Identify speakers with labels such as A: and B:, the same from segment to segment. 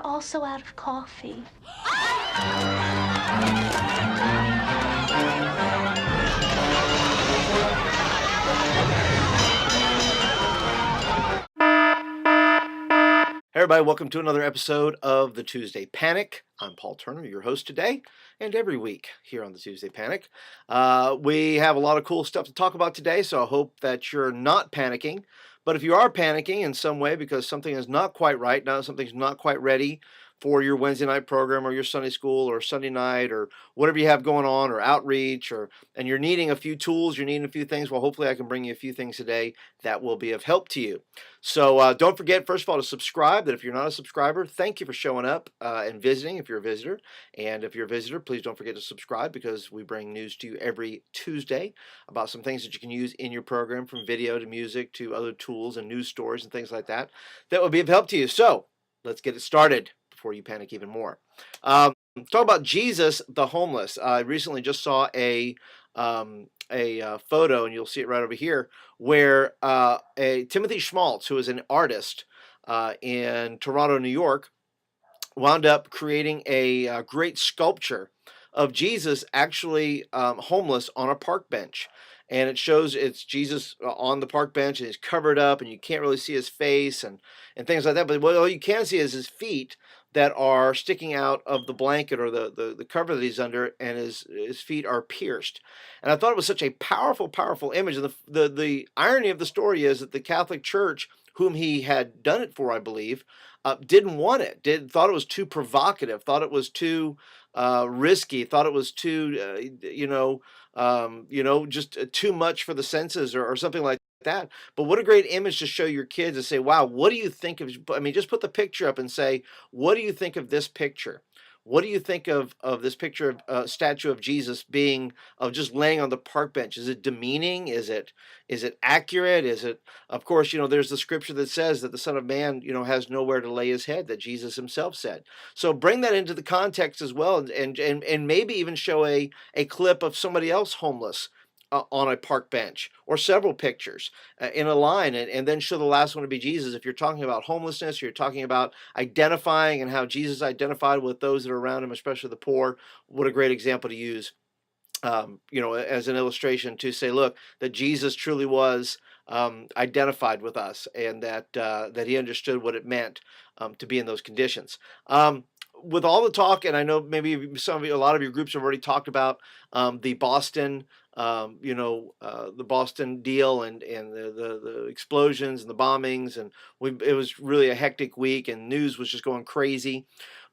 A: We're also out of coffee.
B: Hey everybody, welcome to another episode of the Tuesday Panic. I'm Paul Turner, your host today, and every week here on the Tuesday Panic. We have a lot of cool stuff to talk about today, so I hope that you're not panicking. But if you are panicking in some way because something is not quite right, now something's not quite ready for your Wednesday night program or your Sunday school or Sunday night or whatever you have going on or outreach and you're needing a few tools, you're needing a few things, well, hopefully I can bring you a few things today that will be of help to you. So don't forget, first of all, to subscribe. That if you're not a subscriber, thank you for showing up and visiting if you're a visitor. And if you're a visitor, please don't forget to subscribe because we bring news to you every Tuesday about some things that you can use in your program, from video to music to other tools and news stories and things like that that will be of help to you. So let's get it started before you panic even more. Talk about Jesus the homeless. I recently just saw a photo, and you'll see it right over here, where a Timothy Schmaltz, who is an artist in Toronto, New York, wound up creating a great sculpture of Jesus actually homeless on a park bench. And it shows it's Jesus on the park bench, and he's covered up, and you can't really see his face and things like that. But what all you can see is his feet that are sticking out of the blanket or the cover that he's under, and his feet are pierced. And I thought it was such a powerful, powerful image. And the irony of the story is that the Catholic Church, whom he had done it for, I believe, didn't want it. Thought it was too provocative. Thought it was too risky. Thought it was too, just too much for the senses or something like that. But what a great image to show your kids and say, "Wow, what do you think of?" I mean, just put the picture up and say, "What do you think of this picture? What do you think of this picture of statue of Jesus being of just laying on the park bench? Is it demeaning? Is it accurate? Is it, of course, there's the scripture that says that the Son of Man, has nowhere to lay his head, that Jesus himself said. So bring that into the context as well, and maybe even show a clip of somebody else homeless on a park bench, or several pictures in a line, and then show the last one to be Jesus. If you're talking about homelessness, you're talking about identifying and how Jesus identified with those that are around him, especially the poor. What a great example to use, as an illustration to say, look, that Jesus truly was identified with us, and that he understood what it meant to be in those conditions. With all the talk, and I know maybe a lot of your groups have already talked about the Boston, the Boston deal and the explosions and the bombings, and it was really a hectic week, and news was just going crazy.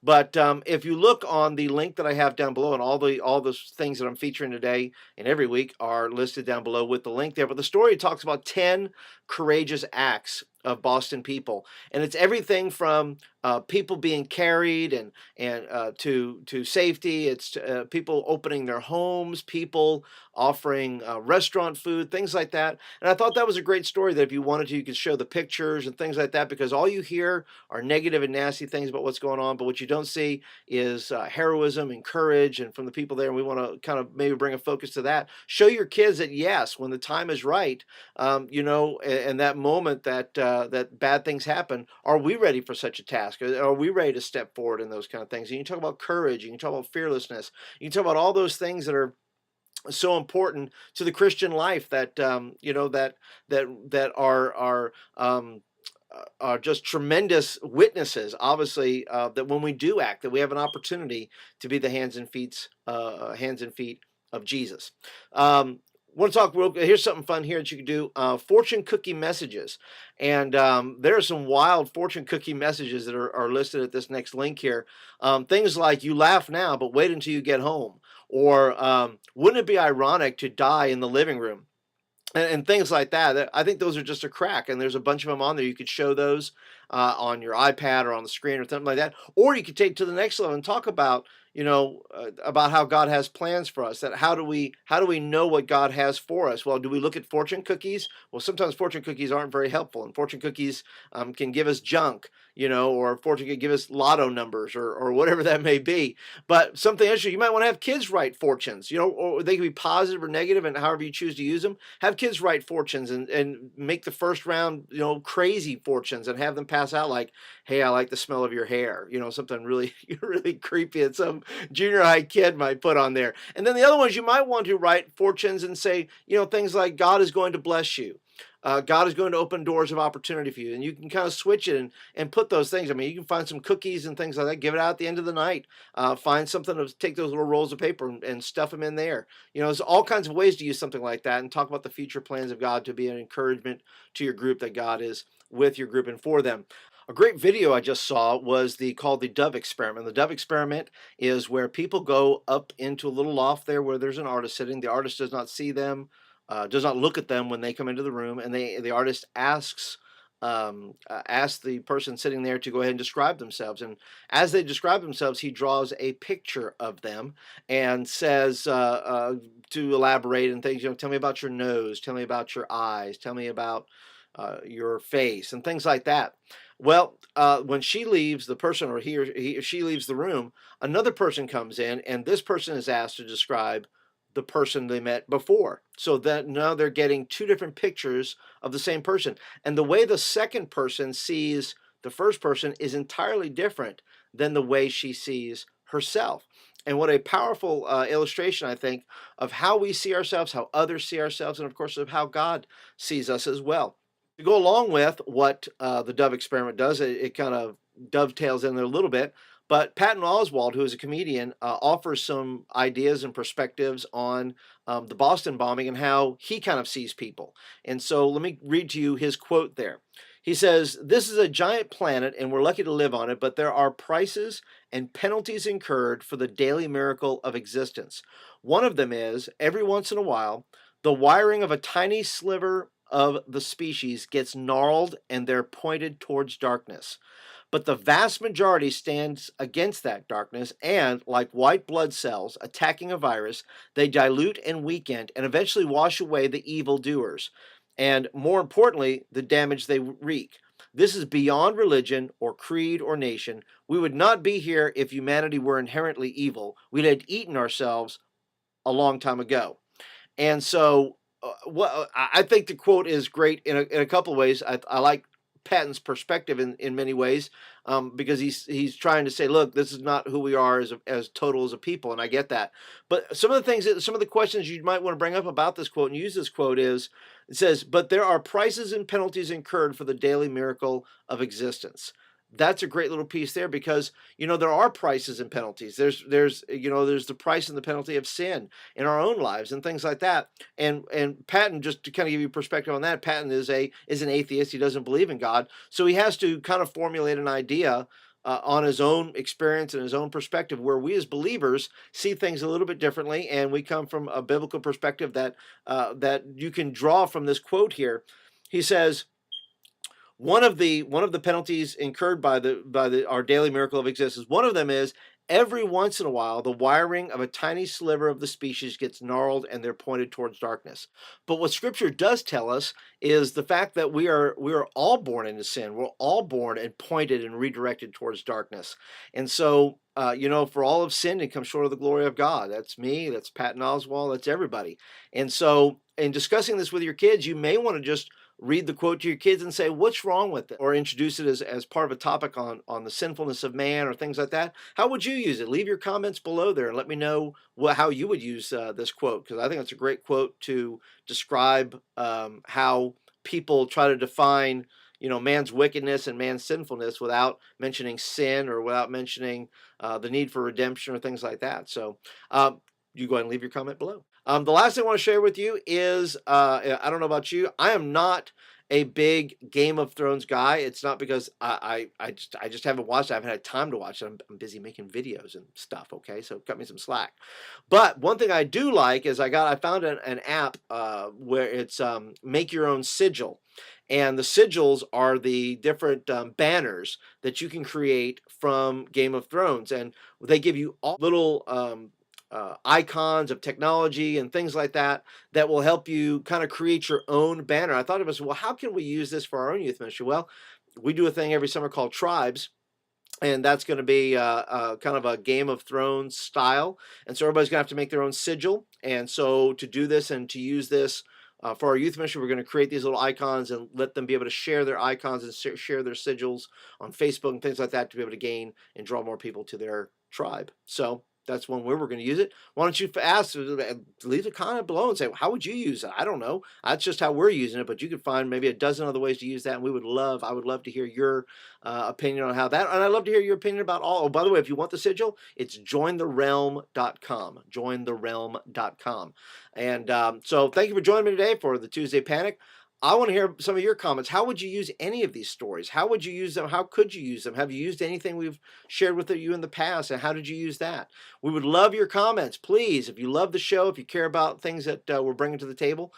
B: But if you look on the link that I have down below, and all the things that I'm featuring today and every week are listed down below with the link there. But the story talks about 10 courageous acts of Boston people, and it's everything from people being carried and to safety. It's people opening their homes, people offering restaurant food, things like that. And I thought that was a great story, that if you wanted to, you could show the pictures and things like that, because all you hear are negative and nasty things about what's going on, but what you don't see is heroism and courage, and from the people there. And we want to kind of maybe bring a focus to that. Show your kids that, yes, when the time is right, and that moment that that bad things happen, are we ready for such a task? Are we ready to step forward in those kind of things? And you talk about courage, you can talk about fearlessness, you can talk about all those things that are so important to the Christian life, that that are just tremendous witnesses, obviously, that when we do act, that we have an opportunity to be the hands and feet of Jesus. Want to talk here's something fun here that you can do: fortune cookie messages. And there are some wild fortune cookie messages that are listed at this next link here. Things like, "You laugh now, but wait until you get home," or "Wouldn't it be ironic to die in the living room?" And things like that. I think those are just a crack, and there's a bunch of them on there. You could show those on your iPad or on the screen or something like that, or you could take it to the next level and talk about about how God has plans for us. That how do we know what God has for us? Well, do we look at fortune cookies? Well, sometimes fortune cookies aren't very helpful, and fortune cookies can give us junk, or fortune could give us lotto numbers or whatever that may be. But something else, you might want to have kids write fortunes, or they can be positive or negative, and however you choose to use them. Have kids write fortunes and make the first round, crazy fortunes, and have them pass out like, "Hey, I like the smell of your hair," something really really creepy that some junior high kid might put on there. And then the other ones you might want to write fortunes and say, things like God is going to bless you. God is going to open doors of opportunity for you, and you can kind of switch it and put those things. I mean, you can find some cookies and things like that. Give it out at the end of the night. Find something to take those little rolls of paper and stuff them in there. There's all kinds of ways to use something like that, and talk about the future plans of God to be an encouragement to your group, that God is with your group and for them. A great video I just saw was called the Dove Experiment. The Dove Experiment is where people go up into a little loft there where there's an artist sitting. The artist does not see them, does not look at them when they come into the room, and the artist asks the person sitting there to go ahead and describe themselves. And as they describe themselves, he draws a picture of them and says to elaborate and things. Tell me about your nose, tell me about your eyes, tell me about your face, and things like that. Well, when she leaves, the person, or she leaves the room, another person comes in, and this person is asked to describe the person they met before. So that now they're getting two different pictures of the same person. And the way the second person sees the first person is entirely different than the way she sees herself. And what a powerful illustration, I think, of how we see ourselves, how others see ourselves, and of course of how God sees us as well. To go along with what the Dove Experiment does, it kind of dovetails in there a little bit. But Patton Oswald, who is a comedian, offers some ideas and perspectives on the Boston bombing and how he kind of sees people. And so let me read to you his quote there. He says, "This is a giant planet and we're lucky to live on it, but there are prices and penalties incurred for the daily miracle of existence. One of them is, every once in a while, the wiring of a tiny sliver of the species gets gnarled and they're pointed towards darkness. But the vast majority stands against that darkness, and, like white blood cells attacking a virus, they dilute and weaken and eventually wash away the evil doers, and more importantly, the damage they wreak. This is beyond religion or creed or nation. We would not be here if humanity were inherently evil. We'd have eaten ourselves a long time ago." And so, I think the quote is great in a couple of ways. I like Patton's perspective in many ways, because he's trying to say, look, this is not who we are as total as a people, and I get that. But some of the questions you might want to bring up about this quote and use this quote is, it says, "But there are prices and penalties incurred for the daily miracle of existence." That's a great little piece there, because there are prices and penalties. There's the price and the penalty of sin in our own lives and things like that. And Patton, just to kind of give you perspective on that, Patton is an atheist. He doesn't believe in God, so he has to kind of formulate an idea on his own experience and his own perspective, where we as believers see things a little bit differently, and we come from a biblical perspective that you can draw from this quote here. He says, one of the penalties incurred by our daily miracle of existence, one of them is, every once in a while, the wiring of a tiny sliver of the species gets gnarled and they're pointed towards darkness. But what Scripture does tell us is the fact that we are all born into sin. We're all born and pointed and redirected towards darkness. And so, for all have sinned and come short of the glory of God. That's me, that's Patton Oswald, that's everybody. And so, in discussing this with your kids, you may want to just read the quote to your kids and say, what's wrong with it? Or introduce it as part of a topic on the sinfulness of man or things like that. How would you use it? Leave your comments below there and let me know how you would use this quote, because I think it's a great quote to describe how people try to define man's wickedness and man's sinfulness without mentioning sin or without mentioning the need for redemption or things like that. So you go ahead and leave your comment below. The last thing I want to share with you is, I don't know about you, I am not a big Game of Thrones guy. It's not because I just haven't watched it. I haven't had time to watch it. I'm busy making videos and stuff, okay? So cut me some slack. But one thing I do like is I found an app where it's make your own sigil. And the sigils are the different banners that you can create from Game of Thrones. And they give you all little icons of technology and things like that will help you kind of create your own banner. I thought of it, well, how can we use this for our own youth ministry? Well, we do a thing every summer called Tribes, and that's going to be kind of a Game of Thrones style. And so everybody's going to have to make their own sigil. And so to do this and to use this For our youth ministry, we're going to create these little icons and let them be able to share their icons and share their sigils on Facebook and things like that to be able to gain and draw more people to their tribe. So that's one way we're going to use it. Why don't you ask, leave a comment below and say, how would you use it? I don't know. That's just how we're using it, but you could find maybe a dozen other ways to use that. And I would love to hear your opinion on how that, and I'd love to hear your opinion about all. Oh, by the way, if you want the sigil, it's jointherealm.com, jointherealm.com. And so thank you for joining me today for the Tuesday Panic. I want to hear some of your comments. How would you use any of these stories? How would you use them? How could you use them? Have you used anything we've shared with you in the past? And how did you use that? We would love your comments. Please, if you love the show, if you care about things that we're bringing to the table,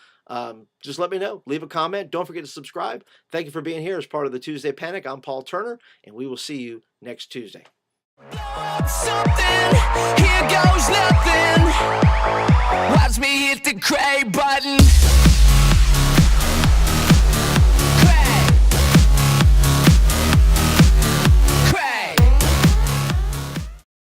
B: just let me know. Leave a comment. Don't forget to subscribe. Thank you for being here as part of the Tuesday Panic. I'm Paul Turner, and we will see you next Tuesday.
C: Something, here goes nothing. Watch me hit the gray button.